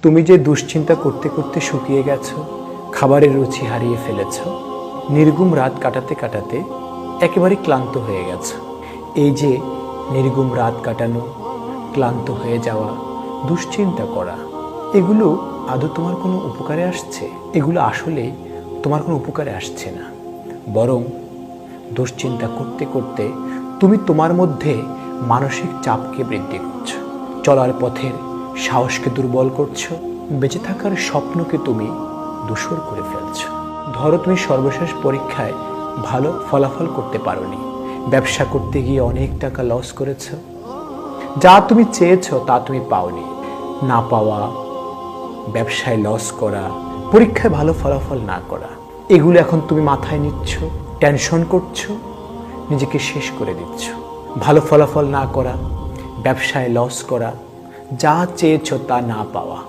তুমি যে দুশ্চিন্তা করতে করতে শুকিয়ে গেছো, খাবারের রুচি হারিয়ে ফেলেছ, নির্ঘুম রাত কাটাতে কাটাতে একেবারে ক্লান্ত হয়ে গেছো। এই যে নির্ঘুম রাত কাটানো, ক্লান্ত হয়ে যাওয়া, দুশ্চিন্তা করা, এগুলো আদৌ তোমার কোনো উপকারে আসছে? এগুলো আসলে তোমার কোনো উপকারে আসছে না, বরং দুশ্চিন্তা করতে করতে তুমি তোমার মধ্যে মানসিক চাপকে বৃদ্ধি করছো, চলার পথের সাহসকে দুর্বল করছো, বেঁচে থাকার স্বপ্নকে তুমি ধূসর করে ফেলছো। ধরো তুমি সর্বশেষ পরীক্ষায় ভালো ফলাফল করতে পারোনি, ব্যবসা করতে গিয়ে অনেক টাকা লস করেছো, যা তুমি চেয়েছো তা তুমি পাওনি। না পাওয়া, ব্যবসায় লস করা, পরীক্ষায় ভালো ফলাফল না করা, এগুলো এখন তুমি মাথায় নিচ্ছ, টেনশন করছো, নিজেকে শেষ করে দিচ্ছ। ভালো ফলাফল না করা, ব্যবসায় লস করা, যা চেয়েছো তা না পাওয়া,